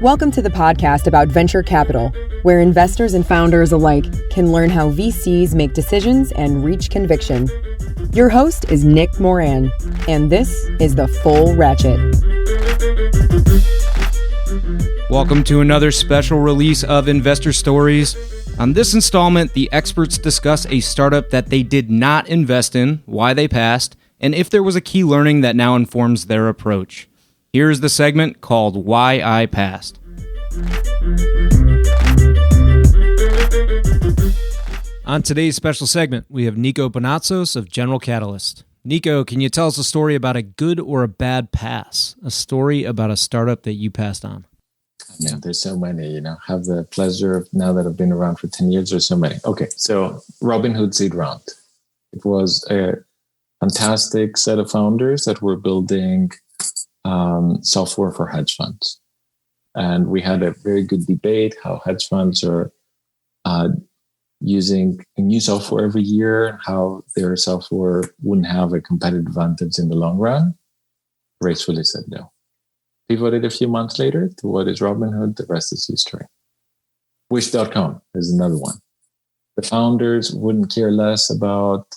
Welcome to the podcast about venture capital, where investors and founders alike can learn how VCs make decisions and reach conviction. Your host is Nick Moran, and this is The Full Ratchet. Welcome to another special release of Investor Stories. On this installment, the experts discuss a startup that they did not invest in, why they passed, and if there was a key learning that now informs their approach. Here's the segment called Why I Passed. On today's special segment, we have Nico Bonatsos of General Catalyst. Nico, can you tell us a story about a good or a bad pass? A story about a startup that you passed on? Yeah, there's so many, have the pleasure of, now that I've been around for 10 years, there's so many. Okay, so Robinhood seed round. It was a fantastic set of founders that were building software for hedge funds. And we had a very good debate how hedge funds are using new software every year, how their software wouldn't have a competitive advantage in the long run. Gracefully said no. Pivoted a few months later to what is Robinhood. The rest is history. Wish.com is another one. The founders wouldn't care less about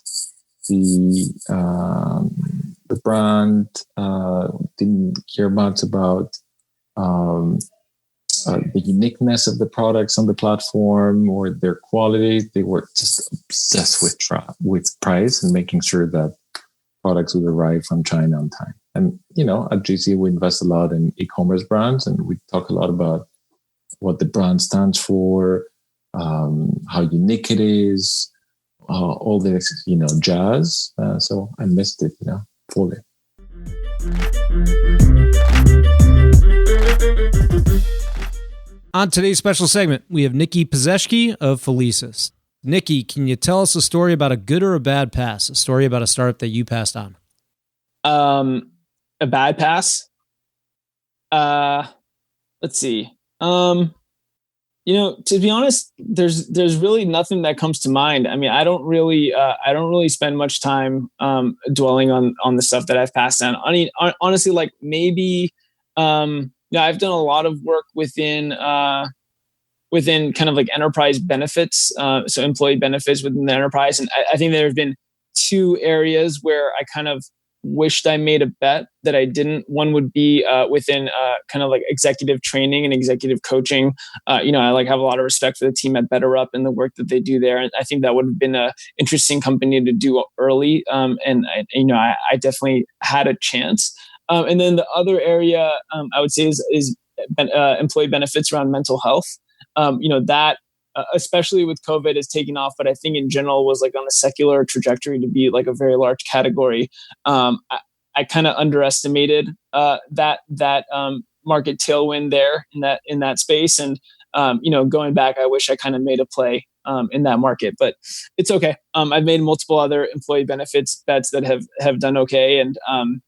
the brand, didn't care much about the uniqueness of the products on the platform or their quality. They were just obsessed with price and making sure that products would arrive from China on time. And, at GC, we invest a lot in e-commerce brands, and we talk a lot about what the brand stands for, how unique it is, all this, jazz. So I missed it, fully. On today's special segment, we have Nikki Pezeshki of Felicis. Nikki, can you tell us a story about a good or a bad pass? A story about a startup that you passed on? A bad pass? Let's see. To be honest, there's really nothing that comes to mind. I mean, I don't really spend much time dwelling on the stuff that I've passed on. I mean, honestly, like maybe I've done a lot of work within kind of like enterprise benefits, so employee benefits within the enterprise, and I think there have been two areas where I kind of wished I made a bet that I didn't. One would be within kind of like executive training and executive coaching. I have a lot of respect for the team at BetterUp and the work that they do there. And I think that would have been an interesting company to do early. And I definitely had a chance. And then the other area I would say is employee benefits around mental health. That especially with COVID is taking off, but I think in general was like on a secular trajectory to be like a very large category. I kind of underestimated that market tailwind there in that space. And, going back, I wish I kind of made a play in that market, but it's okay. I've made multiple other employee benefits bets that have done okay. And, I'm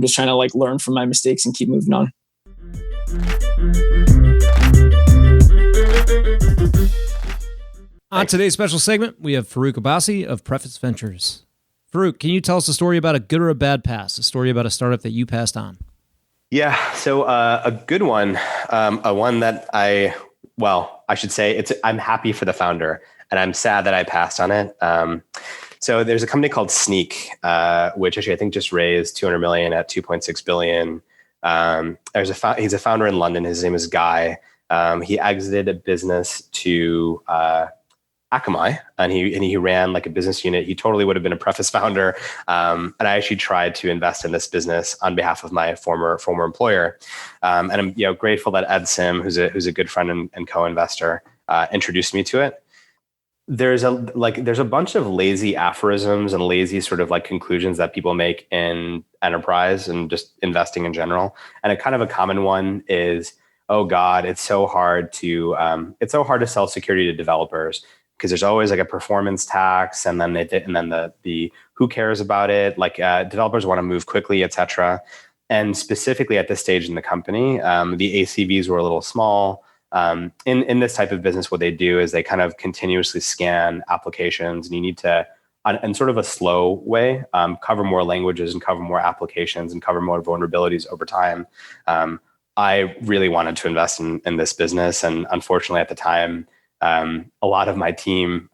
just trying to like learn from my mistakes and keep moving on. On today's special segment, we have Farook Abbasi of Preface Ventures. Farook, can you tell us a story about a good or a bad pass? A story about a startup that you passed on? Yeah, so a good one, a one that I should say I'm happy for the founder, and I'm sad that I passed on it. So there's a company called Sneak, which actually I think just raised $200 million at $2.6 billion. He's a founder in London. His name is Guy. He exited a business to Akamai, and he ran like a business unit. He totally would have been a Preface founder. And I actually tried to invest in this business on behalf of my former employer. And I'm grateful that Ed Sim, who's a good friend and co-investor, introduced me to it. There's a bunch of lazy aphorisms and lazy sort of like conclusions that people make in enterprise and just investing in general. And a kind of a common one is, oh God, it's so hard to sell security to developers because there's always like a performance tax, and then the who cares about it? Like developers want to move quickly, etc. And specifically at this stage in the company, the ACVs were a little small. In this type of business, what they do is they kind of continuously scan applications, and you need to in sort of a slow way, cover more languages and cover more applications and cover more vulnerabilities over time. I really wanted to invest in this business. And unfortunately at the time, a lot of my team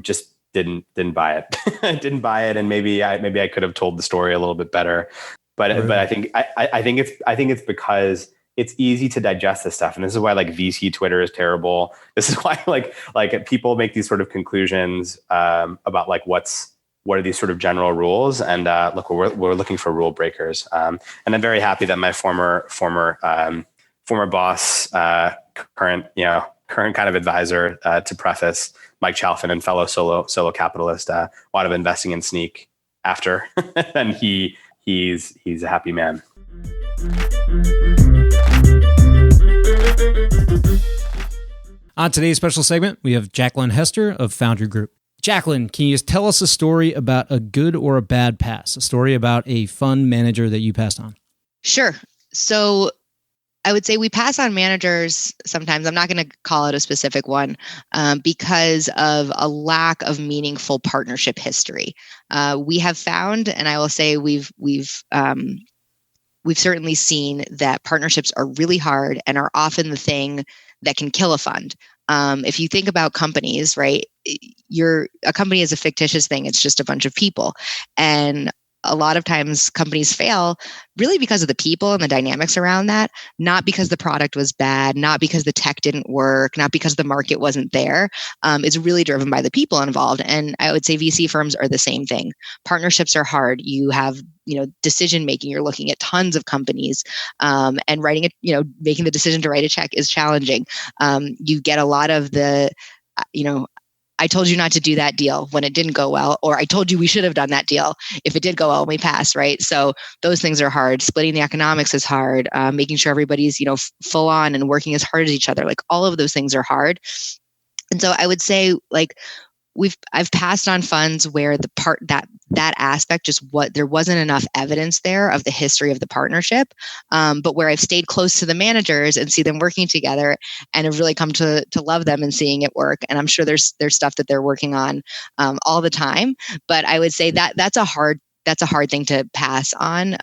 just didn't buy it, didn't buy it. And maybe I could have told the story a little bit better, but I think it's because it's easy to digest this stuff. And this is why like VC Twitter is terrible. This is why like people make these sort of conclusions about like what are these sort of general rules. And look, we're looking for rule breakers. And I'm very happy that my former boss, current kind of advisor to Preface, Mike Chalfin, and fellow solo capitalist, wound up investing in Sneak after, and he's a happy man. On today's special segment, we have Jacqueline Hester of Foundry Group. Jacqueline, can you tell us a story about a good or a bad pass? A story about a fund manager that you passed on? Sure. So I would say we pass on managers sometimes. I'm not going to call it a specific one because of a lack of meaningful partnership history. We have found, and I will say we've certainly seen that partnerships are really hard and are often the thing that can kill a fund. If you think about companies, right, a company is a fictitious thing. It's just a bunch of people. And a lot of times companies fail really because of the people and the dynamics around that, not because the product was bad, not because the tech didn't work, not because the market wasn't there. It's really driven by the people involved. And I would say VC firms are the same thing. Partnerships are hard. You have, decision making. You're looking at tons of companies, and making the decision to write a check is challenging. You get a lot of the, I told you not to do that deal when it didn't go well, or I told you we should have done that deal if it did go well and we passed, right? So those things are hard. Splitting the economics is hard. Making sure everybody's, full on and working as hard as each other. Like all of those things are hard. And so I would say like I've passed on funds where the part that aspect there wasn't enough evidence there of the history of the partnership, but where I've stayed close to the managers and see them working together and have really come to love them and seeing it work. And I'm sure there's stuff that they're working on all the time, but I would say that's a hard thing to pass on.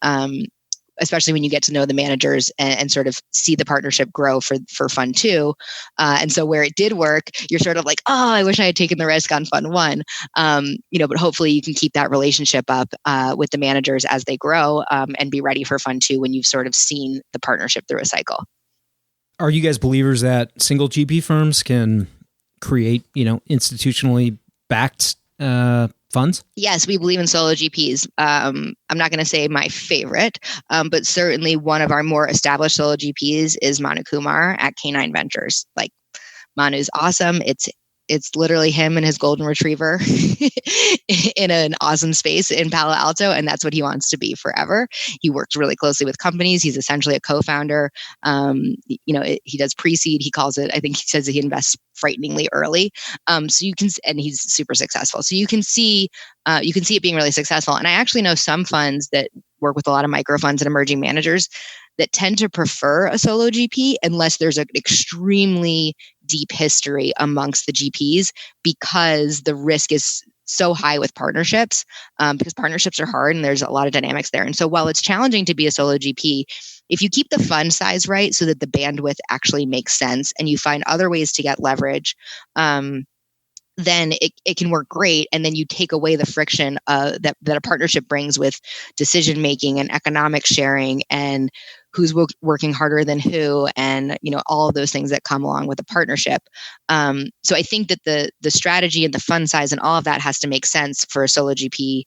Especially when you get to know the managers and sort of see the partnership grow for fund 2. And so where it did work, you're sort of like, oh, I wish I had taken the risk on fund 1. But hopefully you can keep that relationship up with the managers as they grow and be ready for fund 2 when you've sort of seen the partnership through a cycle. Are you guys believers that single GP firms can create, institutionally backed funds? Yes, we believe in solo GPs. I'm not going to say my favorite, but certainly one of our more established solo GPs is Manu Kumar at K9 Ventures. Like Manu's awesome. It's literally him and his golden retriever in an awesome space in Palo Alto. And that's what he wants to be forever. He works really closely with companies. He's essentially a co-founder. He does pre-seed. He calls it, I think he says that he invests frighteningly early. And he's super successful. So you can see it being really successful. And I actually know some funds that work with a lot of micro funds and emerging managers that tend to prefer a solo GP unless there's an extremely deep history amongst the GPs, because the risk is so high with partnerships, because partnerships are hard and there's a lot of dynamics there. And so while it's challenging to be a solo GP, if you keep the fund size right so that the bandwidth actually makes sense and you find other ways to get leverage, then it can work great. And then you take away the friction that a partnership brings with decision making and economic sharing and who's working harder than who, and all of those things that come along with a partnership. So I think that the strategy and the fund size and all of that has to make sense for a solo GP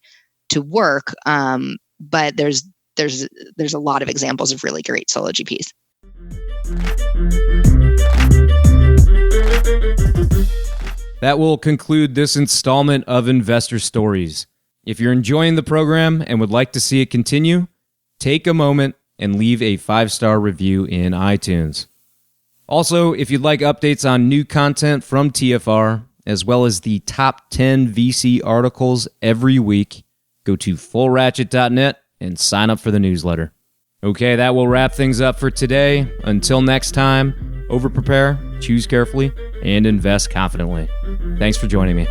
to work. But there's a lot of examples of really great solo GPs. That will conclude this installment of Investor Stories. If you're enjoying the program and would like to see it continue, take a moment and leave a 5-star review in iTunes. Also, if you'd like updates on new content from TFR, as well as the top 10 VC articles every week, go to fullratchet.net and sign up for the newsletter. Okay, that will wrap things up for today. Until next time, over-prepare, choose carefully, and invest confidently. Thanks for joining me.